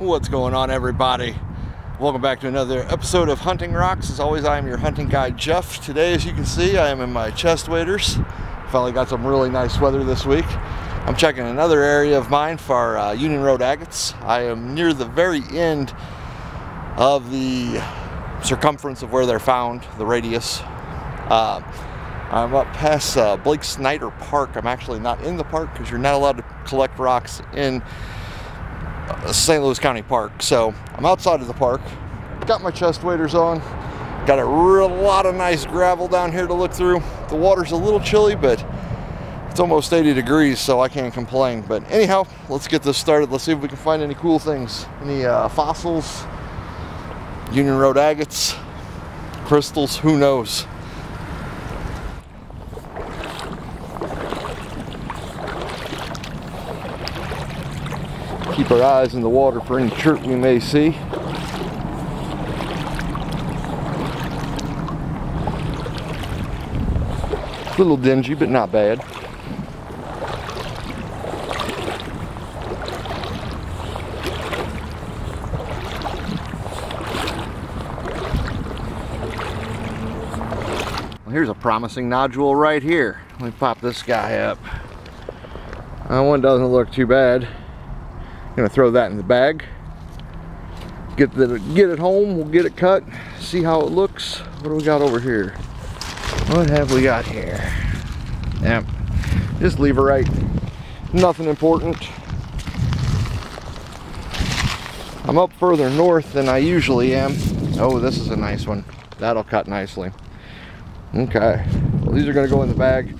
What's going on, everybody? Welcome back to another episode of Hunting Rocks. As always, I am your hunting guide, Jeff. Today, as you can see, I am in my chest waders. Finally got some really nice weather this week. I'm checking another area of mine for Union Road Agates. I am near the very end of the circumference of where they're found, the radius. I'm up past Blake Snyder Park. I'm actually not in the park because you're not allowed to collect rocks in St. Louis County Park. So I'm outside of the park, got my chest waders on, got a lot of nice gravel down here to look through. The water's a little chilly, but it's almost 80 degrees, so I can't complain. But anyhow, let's get this started. Let's see if we can find any cool things, any fossils, Union Road agates, crystals, who knows. Keep our eyes in the water for any chert we may see. A little dingy, but not bad. Well, here's a promising nodule right here. Let me pop this guy up. That one doesn't look too bad. Gonna throw that in the bag. Get it home. We'll get it cut. See how it looks. What do we got over here? What have we got here? Yep. Just leverite. Nothing important. I'm up further north than I usually am. Oh, this is a nice one. That'll cut nicely. Okay. Well, these are gonna go in the bag.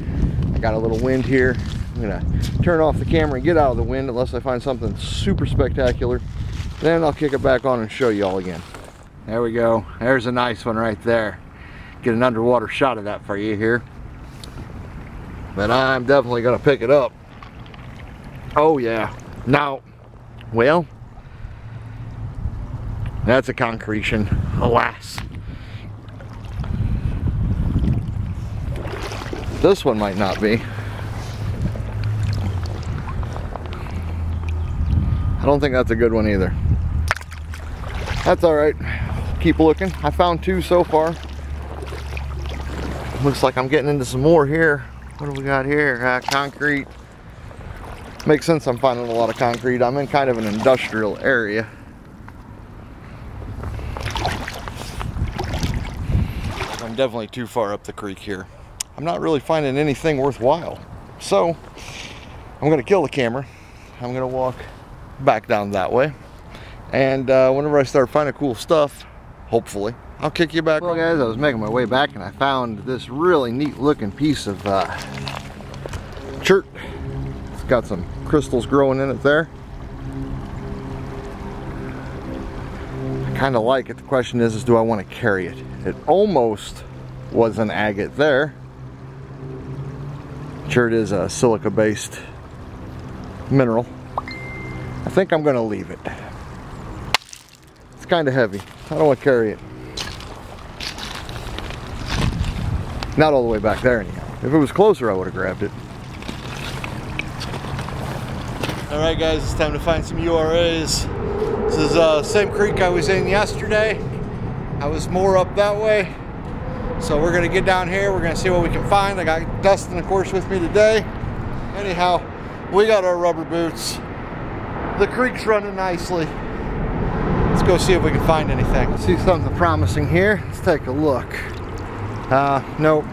I got a little wind here. I'm gonna turn off the camera and get out of the wind unless I find something super spectacular. Then I'll kick it back on and show you all again. There we go. There's a nice one right there. Get an underwater shot of that for you here. But I'm definitely gonna pick it up. Oh yeah. Now, well, that's a concretion, alas. This one might not be. I don't think that's a good one either. That's all right. Keep looking. I found two so far. Looks like I'm getting into some more here. What do we got here? Concrete. Makes sense I'm finding a lot of concrete. I'm in kind of an industrial area. I'm definitely too far up the creek here. I'm not really finding anything worthwhile. So I'm gonna kill the camera. I'm gonna walk back down that way, and whenever I start finding cool stuff, hopefully I'll kick you back. Well guys, I was making my way back and I found this really neat looking piece of chert. It's got some crystals growing in it there. I kind of like it. The question is do I want to carry it? It almost was an agate there. Chert is a silica based mineral. I think I'm going to leave it. It's kind of heavy. I don't want to carry it. Not all the way back there anyhow. If it was closer, I would have grabbed it. Alright guys, it's time to find some URAs. This is the same creek I was in yesterday. I was more up that way. So we're going to get down here. We're going to see what we can find. I got Dustin, of course, with me today. Anyhow, we got our rubber boots. The creek's running nicely. Let's go see if we can find anything. See something promising here. Let's take a look. Nope.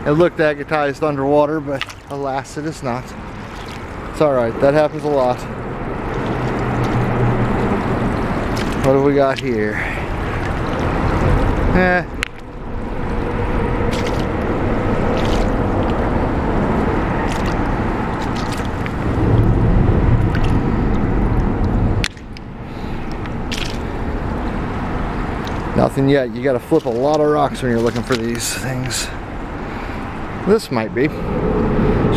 It looked agatized underwater, but alas, it is not. It's alright. That happens a lot. What do we got here? Nothing yet. You got to flip a lot of rocks when you're looking for these things. This might be.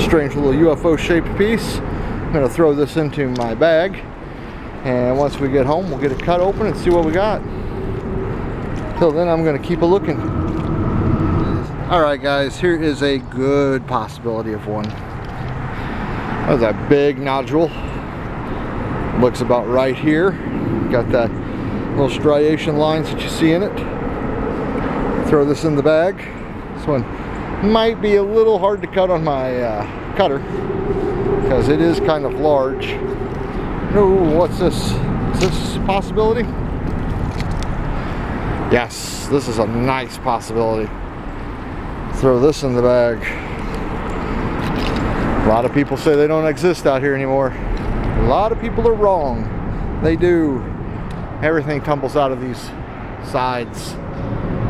Strange little UFO shaped piece. I'm going to throw this into my bag. And once we get home, we'll get it cut open and see what we got. Till then, I'm going to keep a looking. Alright guys, here is a good possibility of one. That was a big nodule. Looks about right here. Got that little striation lines that you see in it. Throw this in the bag. This one might be a little hard to cut on my cutter because it is kind of large. Oh, what's this? Is this a possibility? Yes, this is a nice possibility. Throw this in the bag. A lot of people say they don't exist out here anymore. A lot of people are wrong. They do. Everything tumbles out of these sides.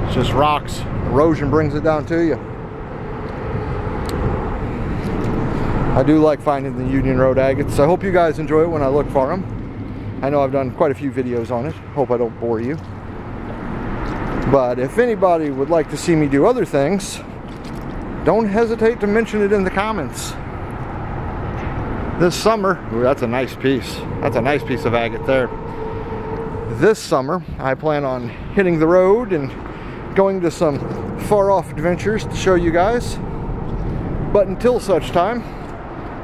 It's just rocks. Erosion brings it down to you. I do like finding the Union Road agates. I hope you guys enjoy it when I look for them. I know I've done quite a few videos on it. Hope I don't bore you. But if anybody would like to see me do other things, don't hesitate to mention it in the comments. This summer, ooh, that's a nice piece. That's a nice piece of agate there. This summer, I plan on hitting the road and going to some far-off adventures to show you guys. But until such time,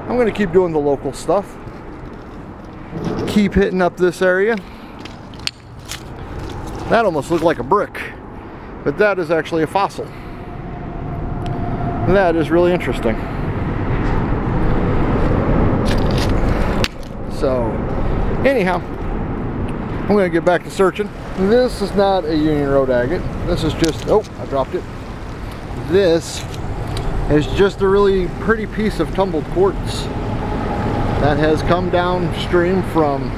I'm going to keep doing the local stuff. Keep hitting up this area. That almost looked like a brick, but that is actually a fossil. And that is really interesting. So, anyhow, I'm going to get back to searching. This is not a Union Road agate. This is just, oh, I dropped it. This is just a really pretty piece of tumbled quartz that has come downstream from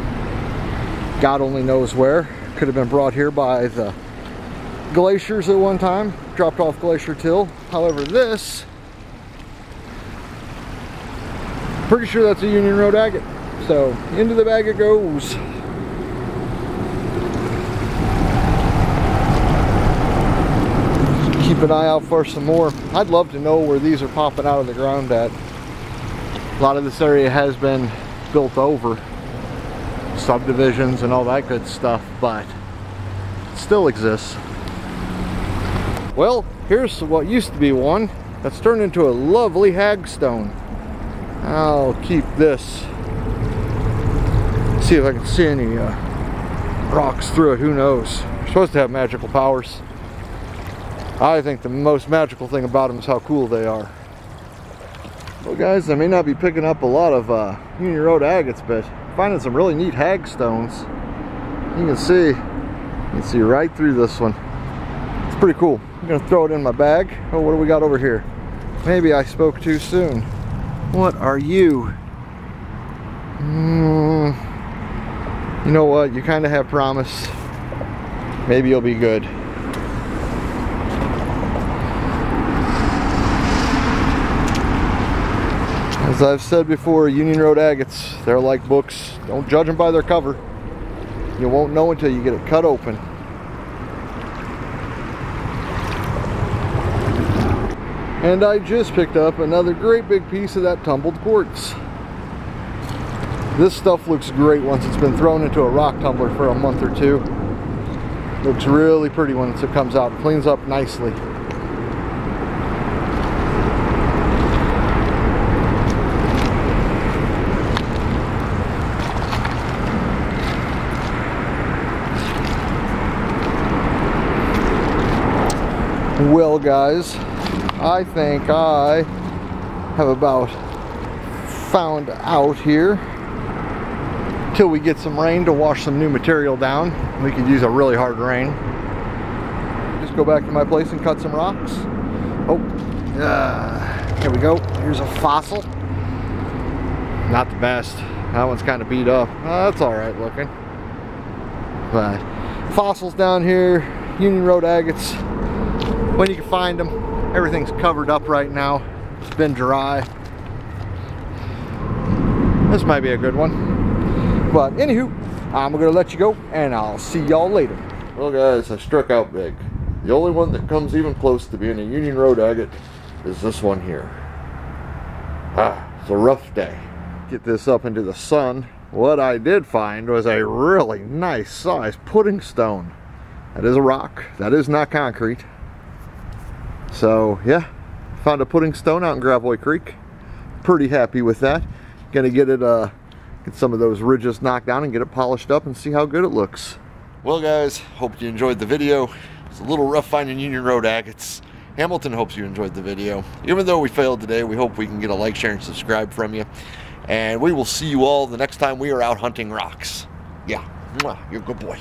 God only knows where. Could have been brought here by the glaciers at one time, dropped off Glacier Till. However, this, pretty sure that's a Union Road agate. So into the bag it goes. Keep an eye out for some more. I'd love to know where these are popping out of the ground at. A lot of this area has been built over, subdivisions and all that good stuff, but it still exists. Well, here's what used to be one that's turned into a lovely hagstone. I'll keep this. See if I can see any rocks through it. Who knows? They're supposed to have magical powers. I think the most magical thing about them is how cool they are. Well guys, I may not be picking up a lot of Union Road agates, but finding some really neat hagstones. You can see right through this one. It's pretty cool. I'm gonna throw it in my bag. Oh, what do we got over here? Maybe I spoke too soon. What are you? You know what? You kind of have promise. Maybe you'll be good. As I've said before, Union Road agates, they're like books. Don't judge them by their cover. You won't know until you get it cut open. And I just picked up another great big piece of that tumbled quartz. This stuff looks great once it's been thrown into a rock tumbler for a month or two. Looks really pretty once it comes out. It cleans up nicely. Well guys, I think I have about found out here. Till we get some rain to wash some new material down. We could use a really hard rain. Just go back to my place and cut some rocks. Oh, here we go. Here's a fossil. Not the best. That one's kind of beat up. That's all right looking. But fossils down here, Union Road agates. When you can find them, everything's covered up right now. It's been dry. This might be a good one. But anywho, I'm gonna let you go and I'll see y'all later. Well guys, I struck out big. The only one that comes even close to being a Union Road agate is this one here. It's a rough day. Get this up into the sun. What I did find was a really nice size puddingstone. That is a rock. That is not concrete. So yeah, found a puddingstone out in Gravois Creek. Pretty happy with that. Gonna get it get some of those ridges knocked down and get it polished up and see how good it looks. Well guys, hope you enjoyed the video. It's a little rough finding Union Road agates. Hamilton hopes you enjoyed the video. Even though we failed today, we hope we can get a like, share, and subscribe from you. And we will see you all the next time we are out hunting rocks. Yeah, you're a good boy.